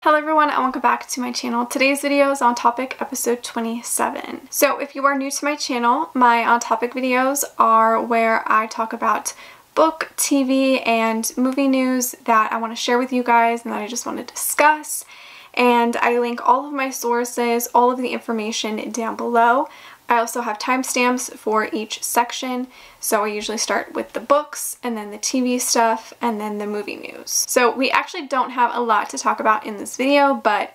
Hello everyone and welcome back to my channel. Today's video is on topic episode 27. So if you are new to my channel, my on topic videos are where I talk about book, TV, and movie news that I want to share with you guys and that I just want to discuss. And I link all of my sources, all of the information down below. I also have timestamps for each section, so I usually start with the books and then the TV stuff and then the movie news. So we actually don't have a lot to talk about in this video, but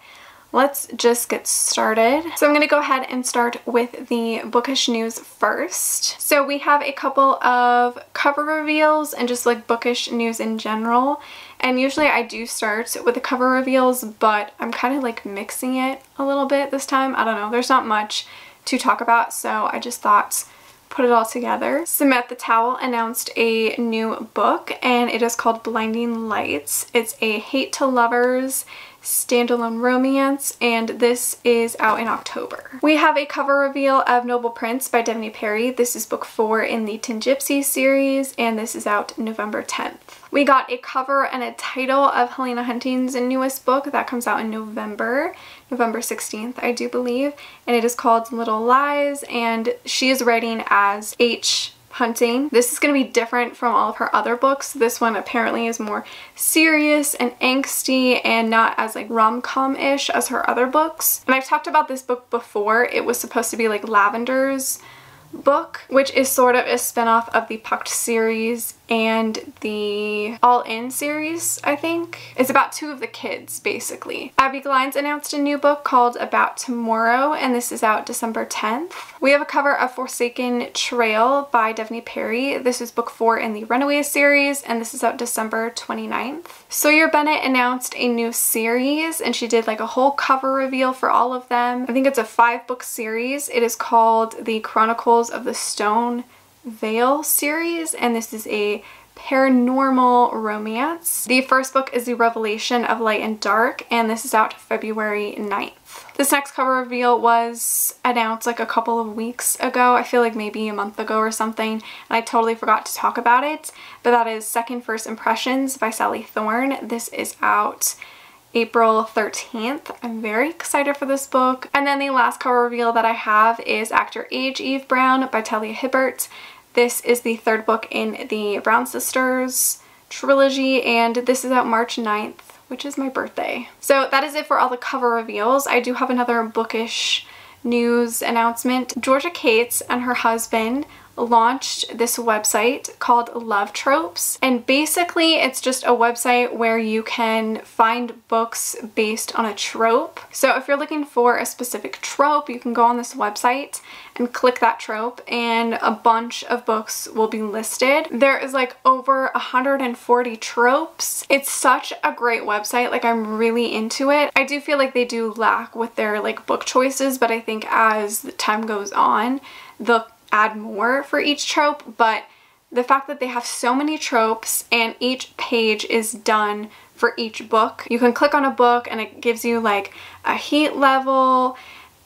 let's just get started. So I'm going to go ahead and start with the bookish news first. So we have a couple of cover reveals and just like bookish news in general. And usually I do start with the cover reveals, but I'm kind of like mixing it a little bit this time. I don't know, there's not much to talk about, so I just thought put it all together. Samantha Towell announced a new book and it is called Blinding Lights. It's a hate to lovers standalone romance and this is out in October. We have a cover reveal of Noble Prince by Devney Perry. This is book 4 in the Tin Gypsy series and this is out November 10th. We got a cover and a title of Helena Hunting's newest book that comes out in November 16th, I do believe, and it is called Little Lies, and she is writing as H. Hunting. This is going to be different from all of her other books. This one apparently is more serious and angsty and not as like rom-com-ish as her other books. And I've talked about this book before. It was supposed to be like Lavender's book, which is sort of a spin-off of the Pucked series and the All In series, I think. It's about two of the kids, basically. Abby Glines announced a new book called About Tomorrow, and this is out December 10th. We have a cover of Forsaken Trail by Devney Perry. This is book 4 in the Runaway series, and this is out December 29th. Sawyer Bennett announced a new series, and she did like a whole cover reveal for all of them. I think it's a 5-book series. It is called The Chronicles of the Stone Veil series, and this is a paranormal romance. The first book is The Revelation of Light and Dark, and this is out February 9th. This next cover reveal was announced like a couple of weeks ago. I feel like maybe a month ago or something, and I totally forgot to talk about it, but that is Second First Impressions by Sally Thorne. This is out April 13th. I'm very excited for this book. And then the last cover reveal that I have is Actor Age Eve Brown by Talia Hibbert. This is the 3rd book in the Brown Sisters trilogy and this is out March 9th, which is my birthday. So that is it for all the cover reveals. I do have another bookish news announcement. Georgia Cates and her husband launched this website called Love Tropes, and basically it's just a website where you can find books based on a trope. So if you're looking for a specific trope, you can go on this website and click that trope and a bunch of books will be listed. There is like over 140 tropes. It's such a great website, like I'm really into it. I do feel like they do lack with their like book choices, but I think as the time goes on they'll add more for each trope, but the fact that they have so many tropes and each page is done for each book. You can click on a book and it gives you like a heat level,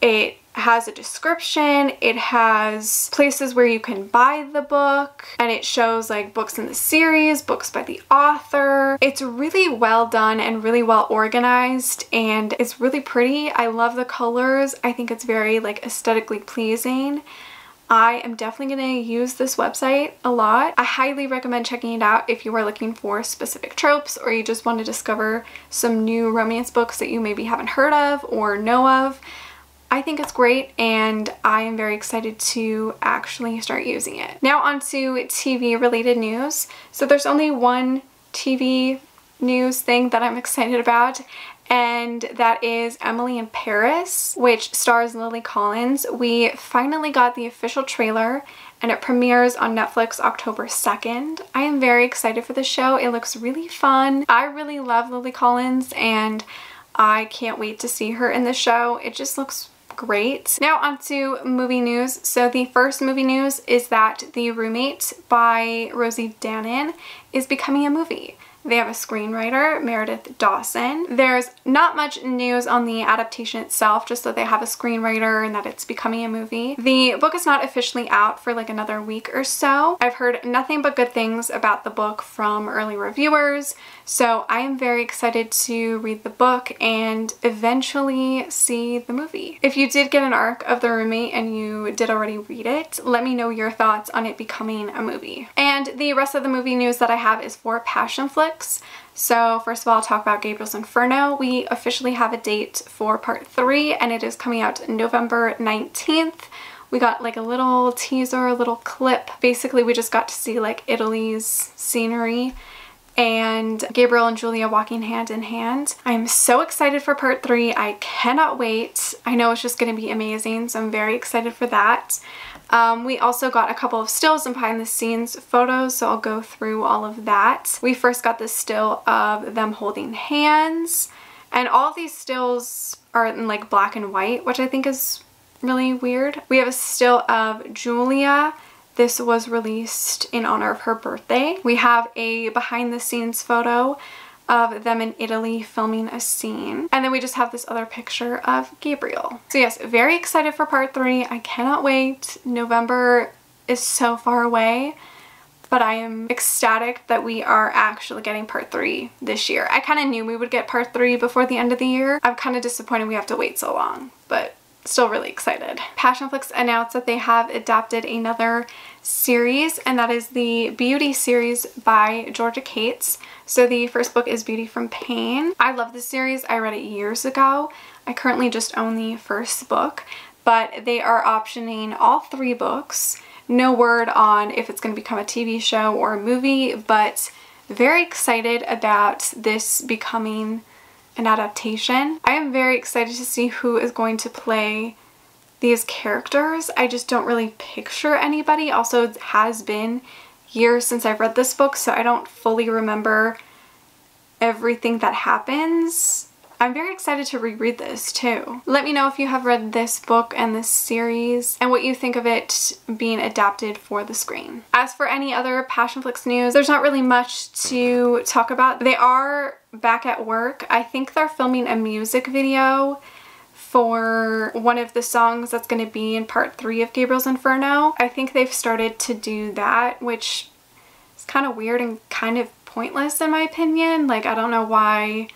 it has a description, it has places where you can buy the book, and it shows like books in the series, books by the author. It's really well done and really well organized and it's really pretty. I love the colors. I think it's very like aesthetically pleasing. I am definitely going to use this website a lot. I highly recommend checking it out if you are looking for specific tropes or you just want to discover some new romance books that you maybe haven't heard of or know of. I think it's great and I am very excited to actually start using it. Now on to TV related news. So there's only one TV news thing that I'm excited about, and that is Emily in Paris, which stars Lily Collins. We finally got the official trailer and it premieres on Netflix October 2nd. I am very excited for the show. It looks really fun. I really love Lily Collins and I can't wait to see her in the show. It just looks great. Now on to movie news. So the first movie news is that The Roommate by Rosie Danan is becoming a movie. They have a screenwriter, Meredith Dawson. There's not much news on the adaptation itself, just that they have a screenwriter and that it's becoming a movie. The book is not officially out for like another week or so. I've heard nothing but good things about the book from early reviewers, So I am very excited to read the book and eventually see the movie. If you did get an arc of The Roommate and you did already read it, let me know your thoughts on it becoming a movie. And the rest of the movie news that I have is for passion flicks. So first of all, I'll talk about Gabriel's Inferno. We officially have a date for part 3 and it is coming out November 19th. We got like a little teaser, a little clip. Basically, we just got to see like Italy's scenery and Gabriel and Julia walking hand in hand. I'm so excited for part 3. I cannot wait. I know it's just going to be amazing, so I'm very excited for that. We also got a couple of stills and behind the scenes photos, so I'll go through all of that. We first got this still of them holding hands, and all of these stills are in like black and white, which I think is really weird. We have a still of Julia. This was released in honor of her birthday. We have a behind the scenes photo of them in Italy filming a scene. And then we just have this other picture of Gabriel. So yes, very excited for part 3. I cannot wait. November is so far away, but I am ecstatic that we are actually getting part 3 this year. I kind of knew we would get part 3 before the end of the year. I'm kind of disappointed we have to wait so long, but still really excited. Passionflix announced that they have adapted another series, and that is the Beauty series by Georgia Cates. So the first book is Beauty from Pain. I love this series. I read it years ago. I currently just own the first book, but they are optioning all 3 books. No word on if it's going to become a TV show or a movie, but very excited about this becoming an adaptation. I am very excited to see who is going to play these characters. I just don't really picture anybody. Also, it has been years since I've read this book, so I don't fully remember everything that happens. I'm very excited to reread this too. Let me know if you have read this book and this series and what you think of it being adapted for the screen. As for any other Passionflix news, there's not really much to talk about. They are back at work. I think they're filming a music video for one of the songs that's going to be in part 3 of Gabriel's Inferno. I think they've started to do that, which is kind of weird and kind of pointless in my opinion. Like, I don't know why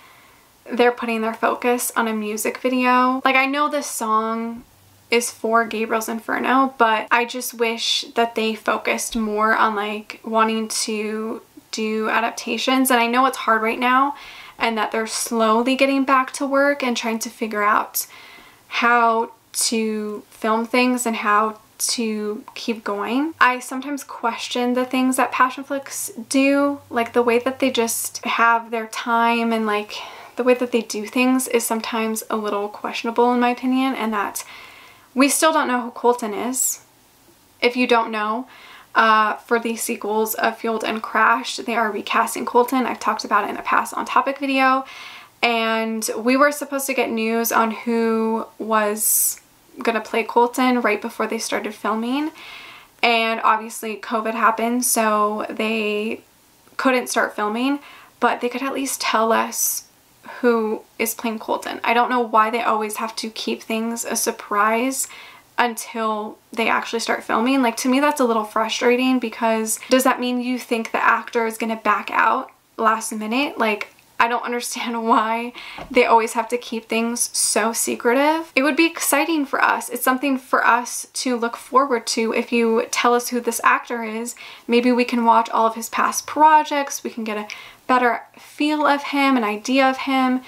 they're putting their focus on a music video. Like, I know this song is for Gabriel's Inferno, but I just wish that they focused more on like wanting to do adaptations. And I know it's hard right now and that they're slowly getting back to work and trying to figure out how to film things and how to keep going. I sometimes question the things that Passionflix do, like the way that they just have their time and like the way that they do things is sometimes a little questionable in my opinion, and that we still don't know who Colton is. If you don't know, for the sequels of Fueled and Crashed, they are recasting Colton. I've talked about it in a past On Topic video, and we were supposed to get news on who was gonna play Colton right before they started filming, and obviously COVID happened, so they couldn't start filming, but they could at least tell us who is playing Colton. I don't know why they always have to keep things a surprise until they actually start filming. Like, to me that's a little frustrating, because does that mean you think the actor is gonna back out last minute? Like, I don't understand why they always have to keep things so secretive. It would be exciting for us. It's something for us to look forward to. If you tell us who this actor is, maybe we can watch all of his past projects, we can get a better feel of him, an idea of him,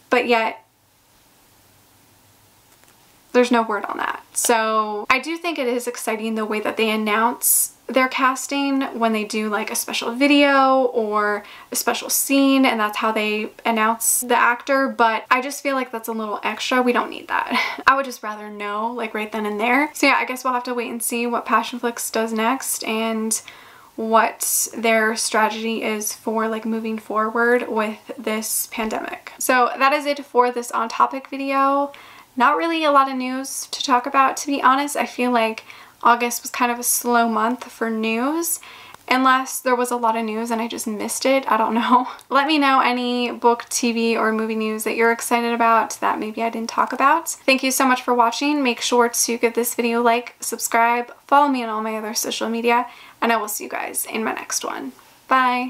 but yet there's no word on that. So I do think it is exciting the way that they announce their casting when they do like a special video or a special scene, and that's how they announce the actor, but I just feel like that's a little extra. We don't need that. I would just rather know like right then and there. So yeah, I guess we'll have to wait and see what Passionflix does next and what their strategy is for like moving forward with this pandemic. So that is it for this On Topic video. Not really a lot of news to talk about, to be honest. I feel like August was kind of a slow month for news, unless there was a lot of news and I just missed it. I don't know. Let me know any book, TV, or movie news that you're excited about that maybe I didn't talk about. Thank you so much for watching. Make sure to give this video a like, subscribe, follow me on all my other social media, and I will see you guys in my next one. Bye!